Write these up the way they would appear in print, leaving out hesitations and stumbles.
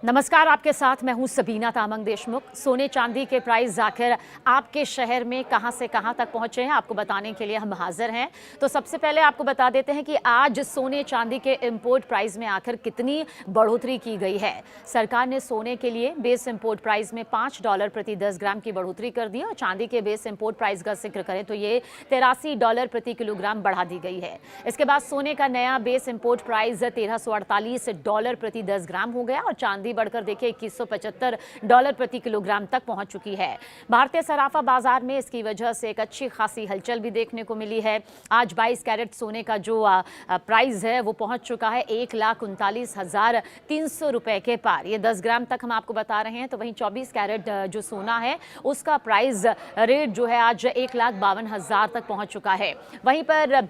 नमस्कार, आपके साथ मैं हूं सबीना तामंग देशमुख। सोने चांदी के प्राइस आखिर आपके शहर में कहां से कहां तक पहुंचे हैं, आपको बताने के लिए हम हाजिर हैं। तो सबसे पहले आपको बता देते हैं कि आज सोने चांदी के इंपोर्ट प्राइस में आखिर कितनी बढ़ोतरी की गई है। सरकार ने सोने के लिए बेस इंपोर्ट प्राइस में $5 प्रति 10 ग्राम की बढ़ोतरी कर दी और चांदी के बेस इंपोर्ट प्राइस का जिक्र करें तो ये $83 प्रति किलोग्राम बढ़ा दी गई है। इसके बाद सोने का नया बेस इंपोर्ट प्राइस $1348 प्रति 10 ग्राम हो गया और चांदी बढ़कर देखिए $2175 प्रति किलोग्राम तक पहुंच चुकी है। भारतीय सराफा बाजार में इसकी वजह से एक अच्छी खासी हलचल भी देखने को मिली है। आज 22 कैरेट सोने का जो प्राइस है वो पहुंच चुका है 1,39,300 रुपए के पार। ये 10 ग्राम तक हम आपको बता रहे हैं। तो वहीं 24 कैरेट जो सोना है उसका प्राइस रेट जो है आज 1,52,000 तक पहुंच चुका है। वहीं पर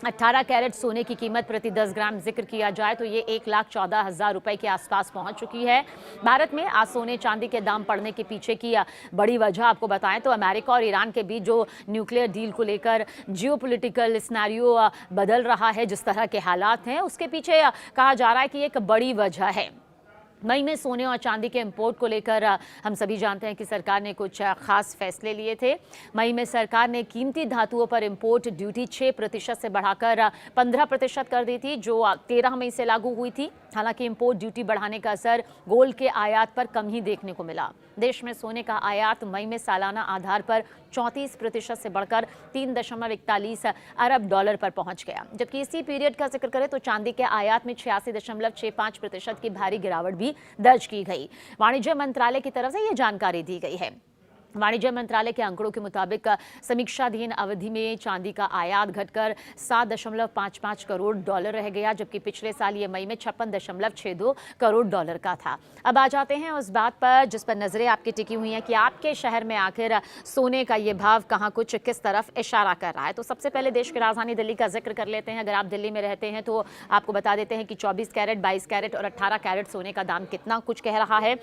18 कैरेट सोने की कीमत प्रति 10 ग्राम जिक्र किया जाए तो ये 1,14,000 रुपए के आसपास पहुंच चुकी है। भारत में आज सोने चांदी के दाम बढ़ने के पीछे की बड़ी वजह आपको बताएं तो अमेरिका और ईरान के बीच जो न्यूक्लियर डील को लेकर जियोपॉलिटिकल सिनेरियो बदल रहा है, जिस तरह के हालात हैं उसके पीछे कहा जा रहा है कि एक बड़ी वजह है। मई में सोने और चांदी के इंपोर्ट को लेकर हम सभी जानते हैं कि सरकार ने कुछ खास फैसले लिए थे। मई में सरकार ने कीमती धातुओं पर इंपोर्ट ड्यूटी 6% से बढ़ाकर 15% कर दी थी, जो 13 मई से लागू हुई थी। हालांकि इंपोर्ट ड्यूटी बढ़ाने का असर गोल्ड के आयात पर कम ही देखने को मिला। देश में सोने का आयात मई में सालाना आधार पर 34% से बढ़कर $3.41 अरब पर पहुंच गया, जबकि इसी पीरियड का जिक्र करें तो चांदी के आयात में 86.65% की भारी गिरावट भी दर्ज की गई। वाणिज्य मंत्रालय की तरफ से यह जानकारी दी गई है। वाणिज्य मंत्रालय के आंकड़ों के मुताबिक समीक्षाधीन अवधि में चांदी का आयात घटकर $7.55 करोड़ रह गया, जबकि पिछले साल ये मई में $56.62 करोड़ का था। अब आ जाते हैं उस बात पर जिस पर नजरें आपकी टिकी हुई हैं कि आपके शहर में आखिर सोने का ये भाव कहाँ कुछ किस तरफ इशारा कर रहा है। तो सबसे पहले देश की राजधानी दिल्ली का जिक्र कर लेते हैं। अगर आप दिल्ली में रहते हैं तो आपको बता देते हैं कि 24 कैरेट, 22 कैरेट और 18 कैरेट सोने का दाम कितना कुछ कह रहा है।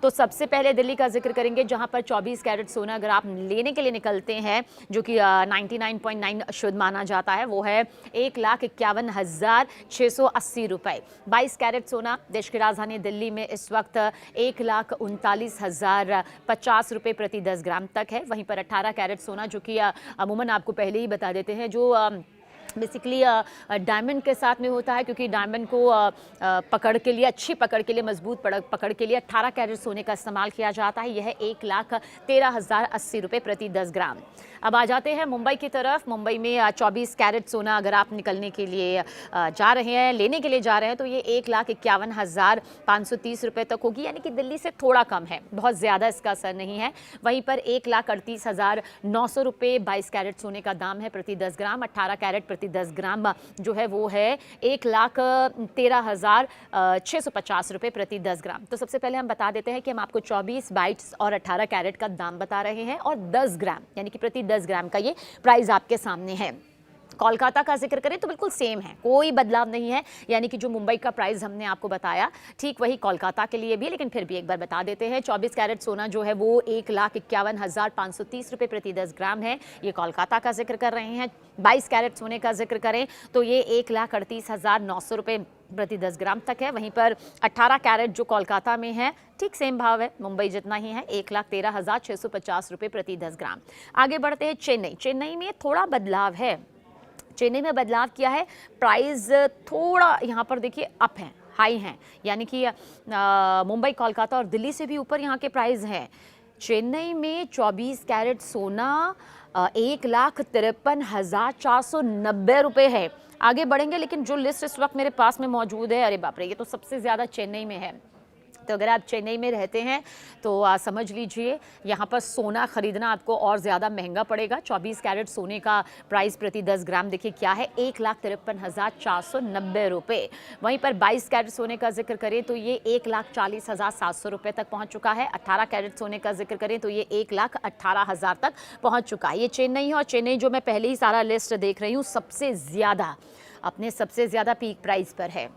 तो सबसे पहले दिल्ली का जिक्र करेंगे, जहां पर 24 कैरेट सोना अगर आप लेने के लिए निकलते हैं, जो कि 99.9 शुद्ध माना जाता है, वो है 1,51,680 रुपए। 22 कैरेट सोना देश की राजधानी दिल्ली में इस वक्त 1,39,050 रुपए प्रति 10 ग्राम तक है। वहीं पर 18 कैरेट सोना, जो कि अमूमन आपको पहले ही बता देते हैं, जो बेसिकली डायमंड के साथ में होता है, क्योंकि डायमंड को पकड़ के लिए, अच्छी पकड़ के लिए, मजबूत पकड़ के लिए 18 कैरेट सोने का इस्तेमाल किया जाता है। यह 1,13,080 रुपए प्रति 10 ग्राम। अब आ जाते हैं मुंबई की तरफ। मुंबई में 24 कैरेट सोना अगर आप निकलने के लिए जा रहे हैं, लेने के लिए जा रहे हैं, तो ये 1,51,530 रुपए तक होगी, यानी कि दिल्ली से थोड़ा कम है, बहुत ज़्यादा इसका असर नहीं है। वहीं पर 1,38,900 रुपये 22 कैरेट सोने का दाम है प्रति 10 ग्राम। 18 कैरेट प्रति 10 ग्राम जो है वो है 1,13,650 रुपये प्रति 10 ग्राम। तो सबसे पहले हम बता देते हैं कि हम आपको 24, 22 और 18 कैरेट का दाम बता रहे हैं और 10 ग्राम यानी कि प्रति 10 ग्राम का ये प्राइस आपके सामने है। कोलकाता का जिक्र करें तो बिल्कुल सेम है, कोई बदलाव नहीं है, यानी कि जो मुंबई का प्राइस हमने आपको बताया ठीक वही कोलकाता के लिए भी, लेकिन फिर भी एक बार बता देते हैं। 24 कैरेट सोना जो है वो 1,51,530 रुपये प्रति 10 ग्राम है, ये कोलकाता का जिक्र कर रहे हैं। 22 कैरेट सोने का जिक्र करें तो ये 1,38,900 रुपये प्रति 10 ग्राम तक है। वहीं पर 18 कैरेट जो कोलकाता में है ठीक सेम भाव है, मुंबई जितना ही है, 1,13,650 रुपये प्रति 10 ग्राम। आगे बढ़ते हैं चेन्नई। चेन्नई में थोड़ा बदलाव है। चेन्नई में बदलाव किया है, प्राइस थोड़ा यहाँ पर देखिए अप है, हाई हैं, यानी कि मुंबई, कोलकाता और दिल्ली से भी ऊपर यहाँ के प्राइस हैं। चेन्नई में 24 कैरेट सोना 1,53,490 रुपये है। आगे बढ़ेंगे, लेकिन जो लिस्ट इस वक्त मेरे पास में मौजूद है, अरे बाप रे, ये तो सबसे ज़्यादा चेन्नई में है। तो अगर आप चेन्नई में रहते हैं तो समझ लीजिए यहाँ पर सोना खरीदना आपको और ज़्यादा महंगा पड़ेगा। 24 कैरेट सोने का प्राइस प्रति 10 ग्राम देखिए क्या है, 1,53,490 रुपये। वहीं पर 22 कैरेट सोने का जिक्र करें तो ये 1,40,700 रुपये तक पहुँच चुका है। 18 कैरेट सोने का जिक्र करें तो ये 1,18,000 तक पहुँच चुका है। ये चेन्नई है, और चेन्नई जो मैं पहले ही सारा लिस्ट देख रही हूँ सबसे ज़्यादा अपने सबसे ज़्यादा पीक प्राइस पर है।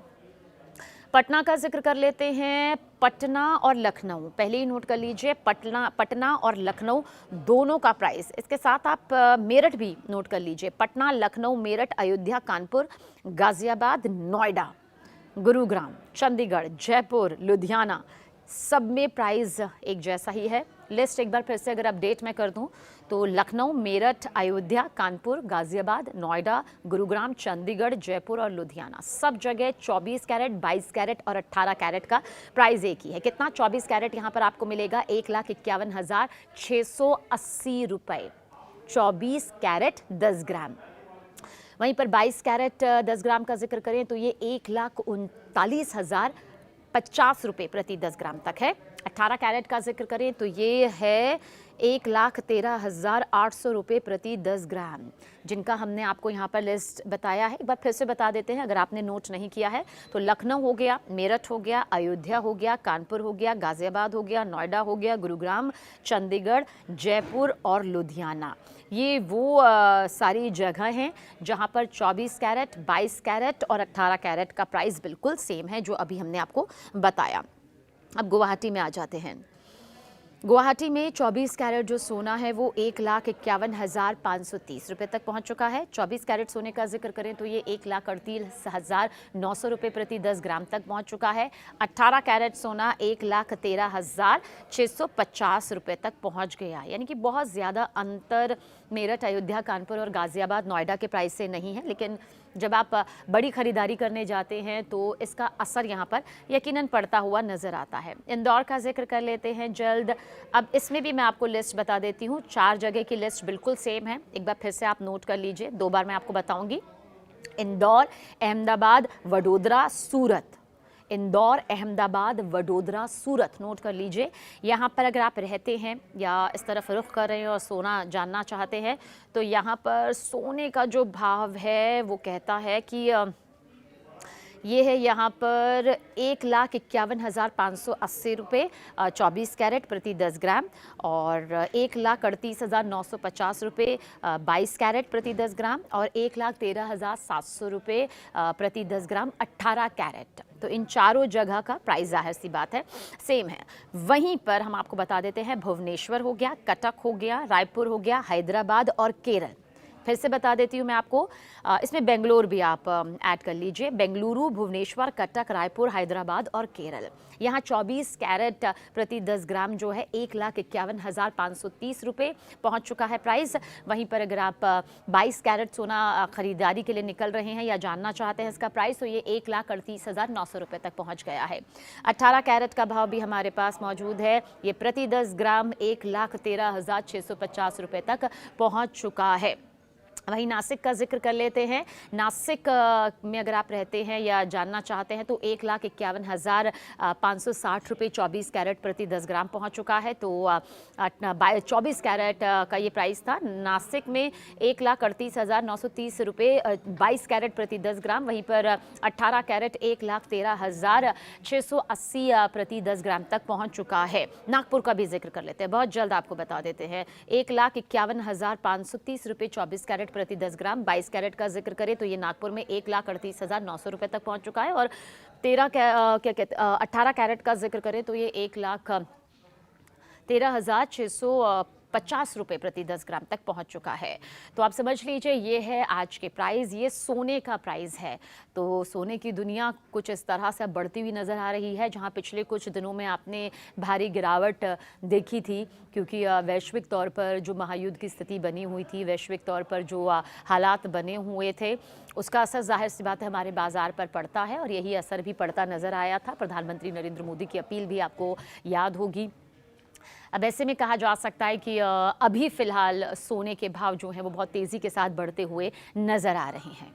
पटना का जिक्र कर लेते हैं। पटना और लखनऊ पहले ही नोट कर लीजिए, पटना और लखनऊ दोनों का प्राइस। इसके साथ आप मेरठ भी नोट कर लीजिए। पटना, लखनऊ, मेरठ, अयोध्या, कानपुर, गाजियाबाद, नोएडा, गुरुग्राम, चंडीगढ़, जयपुर, लुधियाना, सब में प्राइस एक जैसा ही है। लिस्ट एक बार फिर से अगर अपडेट मैं कर दूं तो लखनऊ, मेरठ, अयोध्या, कानपुर, गाजियाबाद, नोएडा, गुरुग्राम, चंडीगढ़, जयपुर और लुधियाना सब जगह 24 कैरेट, 22 कैरेट और 18 कैरेट का प्राइस एक ही है। कितना? 24 कैरेट यहाँ पर आपको मिलेगा 1,51,680 रुपये। 24 कैरेट 10 ग्राम। वहीं पर 22 कैरेट 10 ग्राम का जिक्र करें तो ये 1,39,050 रुपये प्रति 10 ग्राम तक है। 18 कैरेट का जिक्र करें तो ये है 1,13,800 रुपये प्रति 10 ग्राम, जिनका हमने आपको यहाँ पर लिस्ट बताया है। एक बार फिर से बता देते हैं अगर आपने नोट नहीं किया है तो लखनऊ हो गया, मेरठ हो गया, अयोध्या हो गया, कानपुर हो गया, गाजियाबाद हो गया, नोएडा हो गया, गुरुग्राम, चंडीगढ़, जयपुर और लुधियाना। ये वो सारी जगह हैं जहाँ पर 24 कैरेट, 22 कैरेट और 18 कैरेट का प्राइस बिल्कुल सेम है जो अभी हमने आपको बताया। अब गुवाहाटी में आ जाते हैं। गुवाहाटी में 24 कैरेट जो सोना है वो 1,51,530 रुपये तक पहुंच चुका है। 24 कैरेट सोने का जिक्र करें तो ये 1,38,900 रुपये प्रति 10 ग्राम तक पहुंच चुका है। 18 कैरेट सोना 1,13,650 रुपये तक पहुंच गया। यानी कि बहुत ज़्यादा अंतर मेरठ, अयोध्या, कानपुर और गाजियाबाद, नोएडा के प्राइस से नहीं है, लेकिन जब आप बड़ी खरीदारी करने जाते हैं तो इसका असर यहाँ पर यकीनन पड़ता हुआ नज़र आता है। इंदौर का जिक्र कर लेते हैं जल्द। अब इसमें भी मैं आपको लिस्ट बता देती हूँ। 4 जगह की लिस्ट बिल्कुल सेम है, एक बार फिर से आप नोट कर लीजिए, 2 बार मैं आपको बताऊंगी। इंदौर, अहमदाबाद, वडोदरा, सूरत। इंदौर, अहमदाबाद, वडोदरा, सूरत नोट कर लीजिए। यहाँ पर अगर आप रहते हैं या इस तरफ रुख कर रहे हैं और सोना जानना चाहते हैं तो यहाँ पर सोने का जो भाव है वो कहता है कि ये है यहाँ पर 1,51,580 रुपये 24 कैरेट प्रति 10 ग्राम और 1,38,950 रुपये 22 कैरेट प्रति 10 ग्राम और 1,13,700 रुपये प्रति 10 ग्राम 18 कैरेट। तो इन चारों जगह का प्राइस जाहिर सी बात है सेम है। वहीं पर हम आपको बता देते हैं भुवनेश्वर हो गया, कटक हो गया, रायपुर हो गया, हैदराबाद और केरल। फिर से बता देती हूँ मैं आपको, इसमें बेंगलोर भी आप ऐड कर लीजिए। बेंगलुरु, भुवनेश्वर, कटक, रायपुर, हैदराबाद और केरल। यहाँ 24 कैरेट प्रति 10 ग्राम जो है 1,51,530 रुपये पहुँच चुका है प्राइस। वहीं पर अगर आप 22 कैरेट सोना खरीदारी के लिए निकल रहे हैं या जानना चाहते हैं इसका प्राइस तो ये 1,38,900 रुपये तक पहुँच गया है। 18 कैरेट का भाव भी हमारे पास मौजूद है, ये प्रति 10 ग्राम 1,13,650 रुपये तक पहुँच चुका है। वहीं नासिक का जिक्र कर लेते हैं। नासिक में अगर आप रहते हैं या जानना चाहते हैं तो 1,51,560 रुपये 24 कैरेट प्रति 10 ग्राम पहुंच चुका है। तो 24 कैरेट का ये प्राइस था। नासिक में 1,38,930 रुपये 22 कैरेट प्रति 10 ग्राम। वहीं पर 18 कैरेट 1,13,680 प्रति 10 ग्राम तक पहुंच चुका है। नागपुर का भी जिक्र कर लेते हैं, बहुत जल्द आपको बता देते हैं। 1,51,530 रुपये 24 कैरेट प्रति 10 ग्राम। 22 कैरेट का जिक्र करें तो ये नागपुर में 1,38,900 रुपये तक पहुंच चुका है। और 18 कैरेट का जिक्र करें तो ये 1,13,650 रुपये प्रति 10 ग्राम तक पहुंच चुका है। तो आप समझ लीजिए ये है आज के प्राइस, ये सोने का प्राइस है। तो सोने की दुनिया कुछ इस तरह से बढ़ती हुई नज़र आ रही है, जहां पिछले कुछ दिनों में आपने भारी गिरावट देखी थी क्योंकि वैश्विक तौर पर जो महायुद्ध की स्थिति बनी हुई थी, वैश्विक तौर पर जो हालात बने हुए थे, उसका असर जाहिर सी बात है हमारे बाज़ार पर पड़ता है और यही असर भी पड़ता नज़र आया था। प्रधानमंत्री नरेंद्र मोदी की अपील भी आपको याद होगी। अब ऐसे में कहा जा सकता है कि अभी फ़िलहाल सोने के भाव जो हैं वो बहुत तेज़ी के साथ बढ़ते हुए नज़र आ रहे हैं।